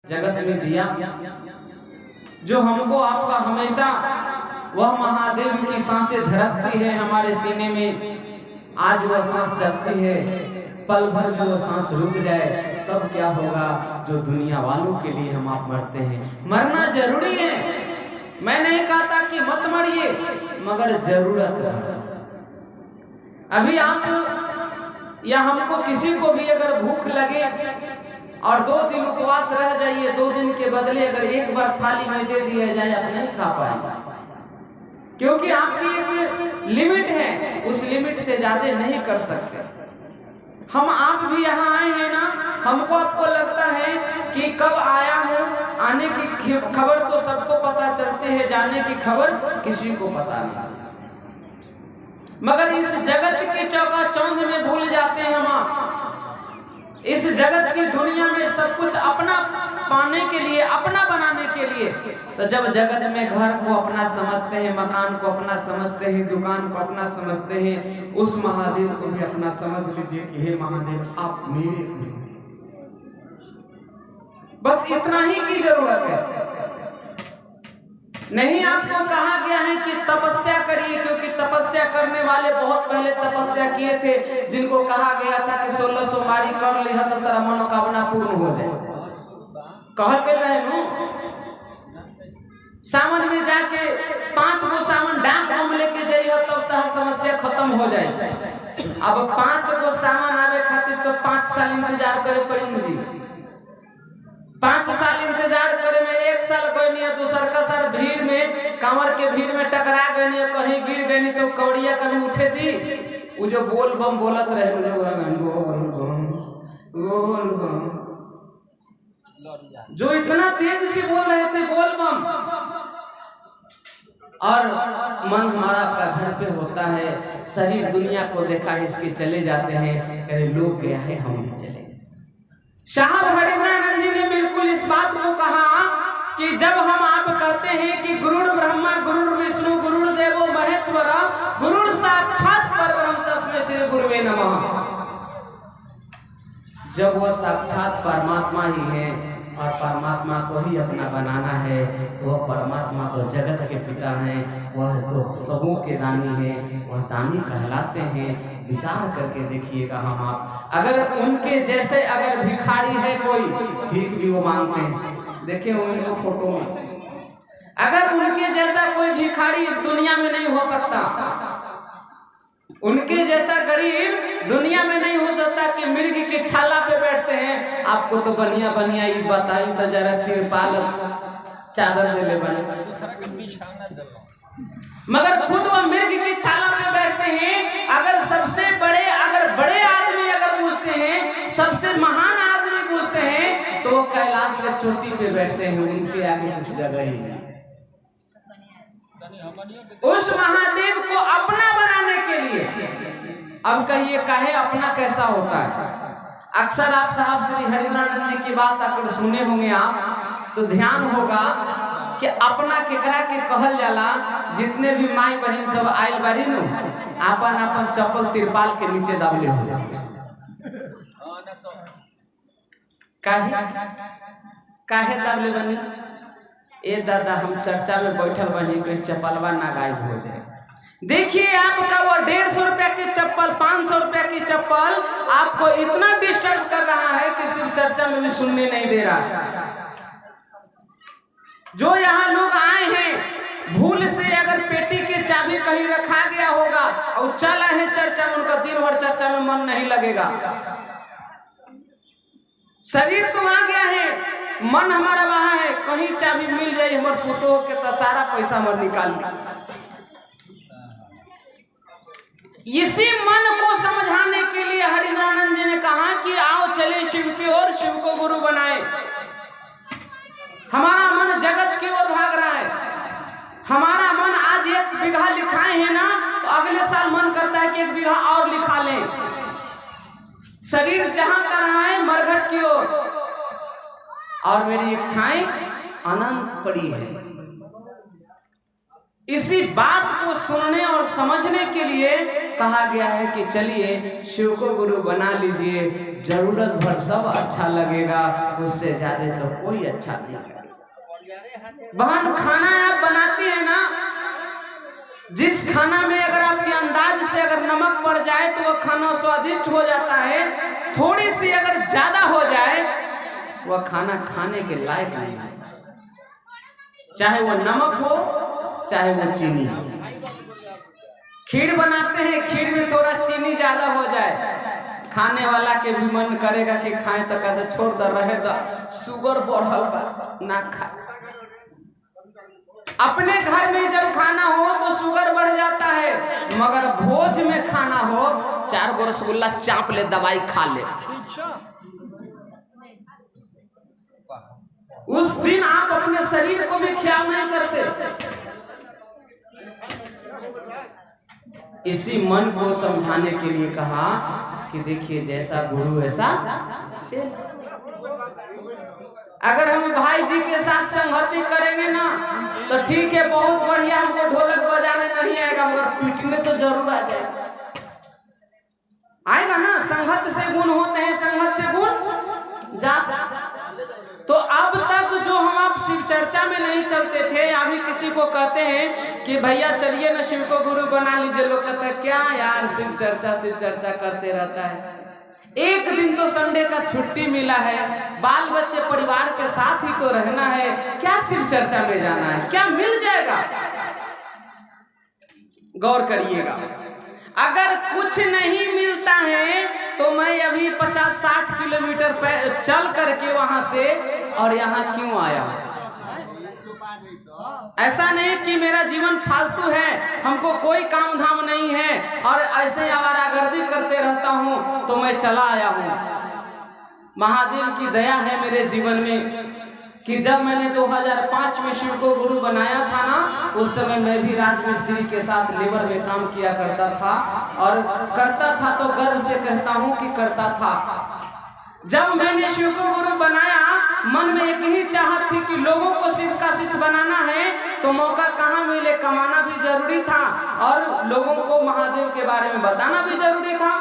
जगत में दिया, जो हमको आपका हमेशा वह महादेव की सांसें धड़कती है हमारे सीने में। आज वह सांस चलती है, पल भर में वो सांस रुक जाए तब क्या होगा। जो दुनिया वालों के लिए हम आप मरते हैं, मरना जरूरी है। मैं नहीं कहता कि मत मरिए, मगर जरूरत है। अभी आप या हमको किसी को भी अगर भूख लगे और 2 दिन उपवास रह जाइए, 2 दिन के बदले अगर एक बार थाली में दे दिया जाए, आप नहीं खा पाएंगे, क्योंकि आपकी एक लिमिट है, उस लिमिट से ज्यादा नहीं कर सकते। हम आप भी यहाँ आए हैं ना, हमको आपको लगता है कि कब आया हूँ, आने की खबर तो सबको पता चलते हैं, जाने की खबर किसी को पता नहीं। मगर इस जगत के चौकाचौंध में भूल जाते हैं हम आप। इस जगत की दुनिया में सब कुछ अपना पाने के लिए, अपना बनाने के लिए, तो जब जगत में घर को अपना समझते हैं, मकान को अपना समझते हैं, दुकान को अपना समझते हैं, उस महादेव को भी अपना समझ लीजिए कि हे महादेव आप मेरे, बस इतना ही की जरूरत है। नहीं आपको कहा गया है कि तपस्या करिए, क्योंकि तपस्या करने वाले बहुत पहले तपस्या किए थे, जिनको कहा गया था कि 16 सोमवारी कर लिह तो तेरा मनोकामना पूर्ण हो जाए। कह के रहे नु सावन में जाके 5 गो सावन डाक बम लेके जाइए, तब तक समस्या खत्म हो जाए। अब 5 गो सावन आवे खातिर तो 5 साल इंतजार करे पड़ी मुझे। 5 साल इंतजार करे में 1 साल कोई नहीं है, दूसर का साल भीड़ में, कांवर के भीड़ में टकरा गई नहीं, कहीं गिर गई नहीं तो कौड़िया कभी उठे दी। वो जो बोल बम बोलत रहे बोल बम, जो इतना तेज से बोल रहे थे बोल बम, और मन हमारा आपका घर पे होता है, शरीर दुनिया को देखा है, इसके चले जाते हैं, अरे लोग गया है हम भी चले। साहब हरिवरानंद जी ने बिल्कुल इस बात को कहा कि जब हम आप कहते हैं कि गुरुर् ब्रह्मा गुरुर् विष्णु गुरुर् देवो महेश्वरा गुरुर् साक्षात परब्रह्म तस्मै श्री गुरुवे नमः, जब वह साक्षात परमात्मा ही है और परमात्मा को ही अपना बनाना है, तो वह परमात्मा तो जगत के पिता हैं, वह तो सबों के दानी हैं, वह दानी कहलाते हैं। विचार करके देखिएगा हम आप, अगर उनके जैसे अगर भिखारी है कोई, भीख भी वो मांगते हैं, देखिए उनको फोटो में, अगर उनके जैसा कोई भिखारी इस दुनिया में नहीं हो सकता, उनके जैसा गरीब दुनिया में नहीं हो सकता कि मृग की छाला पे बैठते हैं। आपको तो बनिया बनिया ये बताई तो जरा तिरपाल चादर दे ले बने, मगर खुद वो मृग की छाला पे बैठते हैं। अगर सबसे बड़े, अगर बड़े आदमी अगर पूछते हैं, सबसे महान आदमी पूछते हैं, तो वो कैलाश के चोटी पे बैठते हैं, उनके आगे कुछ जगह ही नहीं। उस महादेव को अपना बनाने के लिए, अब कहिए काहे अपना कैसा होता है। अक्सर आप साहब श्री हरिवरानंद जी की बात अगर सुने होंगे आप, तो ध्यान होगा कि अपना केकरा के कहल जाला। जितने भी माई बहन सब आयल बाड़ी नु, आपन आपन चप्पल तिरपाल के नीचे दबले हो। काहे दबले बनी? ए दादा हम चर्चा में बैठल बनी, कोई चप्पलवा ना गायब हो जाए। देखिए आपका वो 150 रुपया की चप्पल, 500 रुपया की चप्पल आपको इतना डिस्टर्ब कर रहा है कि सिर्फ चर्चा में भी सुनने नहीं दे रहा। जो यहाँ लोग आए हैं, भूल से अगर पेटी के चाबी कहीं रखा गया होगा और चला है चर्चा में, उनका दिन भर चर्चा में मन नहीं लगेगा। शरीर तो आ गया है, मन हमारा वहां है, कहीं चाबी मिल जाए हमारे पुतों के तो सारा पैसा हम निकाल लें। इसी मन को समझाने के लिए हरिवरानंद जी ने कहा कि आओ चले शिव की ओर, शिव को गुरु बनाए। हमारा मन जगत की ओर भाग रहा है, हमारा मन आज 1 बीघा लिखाए हैं ना, तो अगले साल मन करता है कि 1 बीघा और लिखा लें। शरीर जहां कर रहा है मरघट की ओर, और मेरी इच्छाएं अनंत पड़ी है। इसी बात को सुनने और समझने के लिए कहा गया है कि चलिए शिव को गुरु बना लीजिए, जरूरत भर सब अच्छा लगेगा, उससे ज्यादा तो कोई अच्छा नहीं लगेगा। बहन, खाना आप बनाती है ना, जिस खाना में अगर आपके अंदाज से अगर नमक पड़ जाए तो वो खाना स्वादिष्ट हो जाता है, थोड़ी सी अगर ज्यादा हो जाए वह खाना खाने के लायक नहीं है, चाहे वो नमक हो चाहे वो चीनी हो। खीर बनाते हैं, खीर में थोड़ा चीनी ज्यादा हो जाए, खाने वाला के भी मन करेगा कि खाएं, तो कहते छोड़ दो, रहे दो, शुगर बढ़ल बा ना खा। अपने घर में जब खाना हो तो शुगर बढ़ जाता है, मगर भोज में खाना हो 4 गो रसगुल्ला चाप ले, दवाई खा ले, उस दिन आप अपने शरीर को भी ख्याल नहीं करते। इसी मन को समझाने के लिए कहा कि देखिए जैसा गुरु वैसा चेला। अगर हम भाई जी के साथ संगति करेंगे ना तो ठीक है, बहुत बढ़िया, हमको ढोलक बजाने नहीं आएगा मगर पीटने तो जरूर आ जाएगा, आएगा ना। संगत से गुण होते हैं, संगत से गुण जाता। तो अब तक जो हम आप शिव चर्चा में नहीं चलते थे, अभी किसी को कहते हैं कि भैया चलिए ना शिव को गुरु बना लीजिए, लोग कहते हैं क्या यार शिव चर्चा करते रहता है। एक दिन तो संडे का छुट्टी मिला है, बाल बच्चे परिवार के साथ ही तो रहना है, क्या शिव चर्चा में जाना है, क्या मिल जाएगा। गौर करिएगा, अगर कुछ नहीं मिलता है तो मैं अभी 50-60 किलोमीटर चल करके वहां से और यहाँ क्यों आया। ऐसा नहीं कि मेरा जीवन फालतू है, हमको कोई काम धाम नहीं है और ऐसे आवारागर्दी करते रहता हूँ तो मैं चला आया हूँ। महादेव की दया है मेरे जीवन में कि जब मैंने 2005 में शिव को गुरु बनाया था ना, उस समय मैं भी राजमिस्त्री के साथ लेबर में काम किया करता था, और करता था तो गर्व से कहता हूँ कि करता था। जब मैंने शिव को गुरु बनाया, मन में एक ही चाहत थी कि लोगों को शिव का शिष्य बनाना है, तो मौका कहाँ मिले, कमाना भी जरूरी था और लोगों को महादेव के बारे में बताना भी जरूरी था।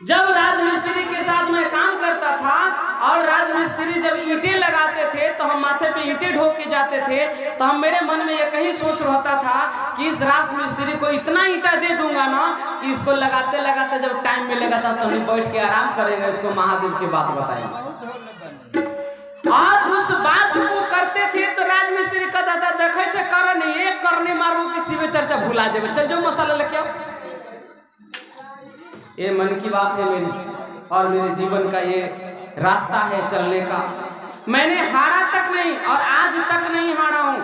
जब राजमिस्त्री के साथ मैं काम करता था और राजमिस्त्री जब ईंटें लगाते थे तो हम माथे पे ईंटें ढो के जाते थे, तो हम मेरे मन में एक ही सोच रहता था कि इस राजमिस्त्री को इतना ईंटा दे दूंगा ना कि इसको लगाते लगाते जब टाइम मिलेगा तब तो हम बैठ के आराम करेंगे, इसको महादेव की बात बताएंगे। और उस बात को करते थे तो राजमिस्त्री कहता था देखे छे कर नहीं, एक करने मारबो कि शिव चर्चा भुला जाए, चल जो मसाला लेके आओ। ये मन की बात है मेरी, और मेरे जीवन का ये रास्ता है चलने का। मैंने हारा तक नहीं और आज तक नहीं हारा हूं,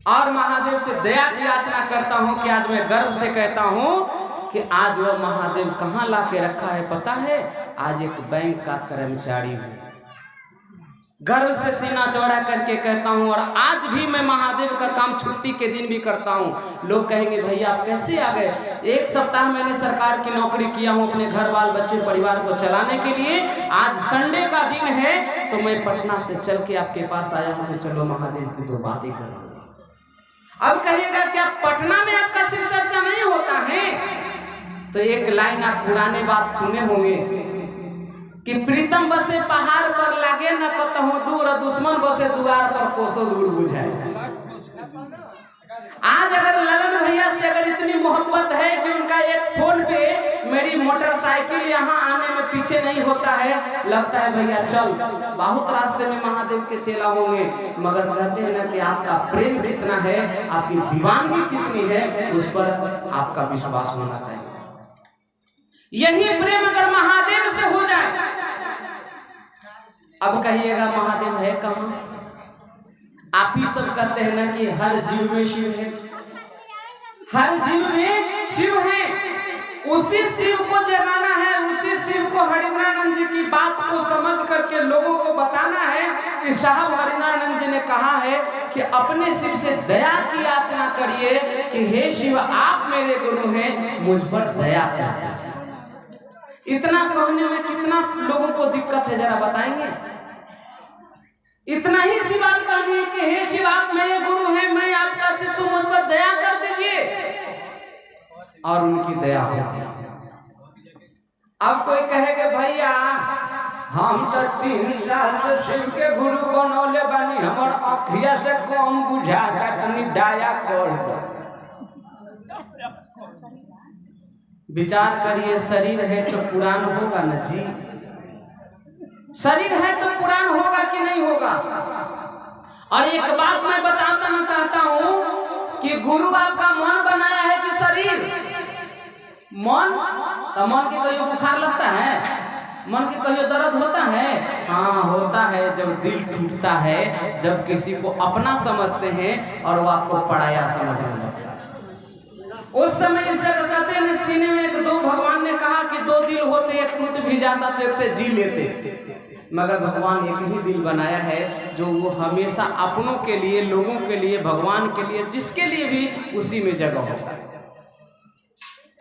और महादेव से दया की याचना करता हूं कि आज मैं गर्व से कहता हूं कि आज वो महादेव कहां ला के रखा है पता है, आज एक बैंक का कर्मचारी हूं। गर्व से सीना चौड़ा करके कहता हूं, और आज भी मैं महादेव का काम छुट्टी के दिन भी करता हूं। लोग कहेंगे भैया आप कैसे आ गए, 1 सप्ताह मैंने सरकार की नौकरी किया हूं अपने घर बाल बच्चे परिवार को चलाने के लिए, आज संडे का दिन है तो मैं पटना से चल के आपके पास आया हूं कि चलो महादेव की 2 बातें कर लूंगा। अब कहिएगा क्या पटना में आपका शिव चर्चा नहीं होता है, तो एक लाइन आप पुराने बात सुने होंगे कि प्रीतम बसे पहाड़ पर लागे न कतहु दूर, दुश्मन बसे द्वार पर कोसों दूर बुझाए। आज अगर ललन भैया से अगर इतनी मोहब्बत है कि उनका एक फोन पे मेरी मोटरसाइकिल यहाँ आने में पीछे नहीं होता है, लगता है भैया चल, बहुत रास्ते में महादेव के चेला होंगे, मगर कहते हैं ना कि आपका प्रेम कितना है, आपकी दीवानगी कितनी है, उस पर आपका विश्वास होना चाहिए। यही प्रेम अगर महादेव से हो जाए, अब कहिएगा महादेव है कहां, आप ही सब कहते हैं ना कि हर जीव में शिव है, हर जीव में शिव है, उसी शिव को जगाना है, उसी शिव को हरिनारायण जी की बात को समझ करके लोगों को बताना है कि साहब हरिनारायण जी ने कहा है कि अपने शिव से दया की याचना करिए कि हे शिव आप मेरे गुरु हैं, मुझ पर दया कर दीजिए। इतना कहने में कितना लोगों को दिक्कत है जरा बताएंगे। इतना ही सी बात कहनी है कि हे शिव आप मेरे गुरु हैं, मैं आपका शिशु मुझ पर दया कर दीजिए, और उनकी दया होती है। अब कोई कहेगा भैया हम तो 3 साल से शिव के गुरु बनौले बानी, हमर अखिया से कम बुझाता, तनी दया कर दो। विचार करिए, शरीर है तो पुराण होगा न जी, शरीर है तो पुराण होगा कि नहीं होगा। और एक बात मैं बताना चाहता हूं कि गुरु आपका मन बनाया है कि शरीर? मन के कहियो बुखार लगता है, मन के कहियो दर्द होता है? हाँ होता है, जब दिल टूटता है, जब किसी को अपना समझते हैं और वो आपको पराया समझने लगता है। उस समय इस जगह कहते हैं सीने में एक दो, भगवान ने कहा कि 2 दिल होते, एक टूट भी जाता तो एक से जी लेते, मगर भगवान एक ही दिल बनाया है जो वो हमेशा अपनों के लिए, लोगों के लिए, भगवान के लिए, जिसके लिए भी उसी में जगह होता है।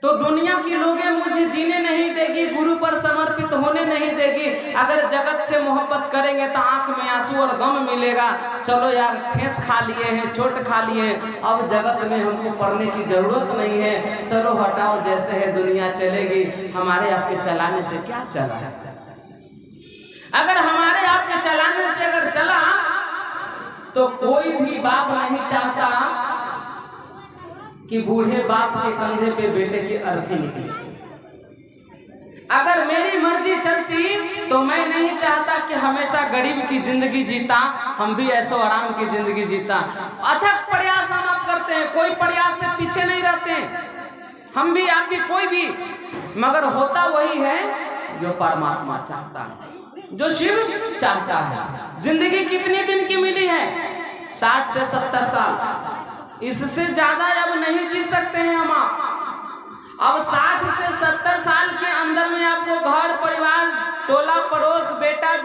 तो दुनिया की लोगें मुझे जीने नहीं देगी, गुरु पर समर्पित होने नहीं देगी। अगर जगत से मोहब्बत करेंगे तो आंख में आंसू और गम मिलेगा। चलो यार, ठेस खा लिए हैं, चोट खा लिए हैं, अब जगत में हमको पढ़ने की जरूरत नहीं है, चलो हटाओ, जैसे है दुनिया चलेगी, हमारे आपके चलाने से क्या चला है। अगर हमारे आपके चलाने से अगर चला तो कोई भी बाप नहीं चाहता कि बूढ़े बाप के कंधे पे बेटे की अर्थी निकले। अगर मेरी मर्जी चलती तो मैं नहीं चाहता कि हमेशा गरीब की जिंदगी जीता, हम भी ऐसो आराम की जिंदगी जीता। अथक प्रयास हम आप करते हैं, कोई प्रयास से पीछे नहीं रहते हैं, हम भी, आप भी, कोई भी, मगर होता वही है जो परमात्मा चाहता है, जो शिव चाहता है। जिंदगी कितने दिन की मिली है? 60 से 70 साल, इससे ज्यादा अब नहीं जी सकते हैं हम आप। अब 60 से 70 साल के अंदर में आपको घर परिवार, टोला पड़ोस, बेटा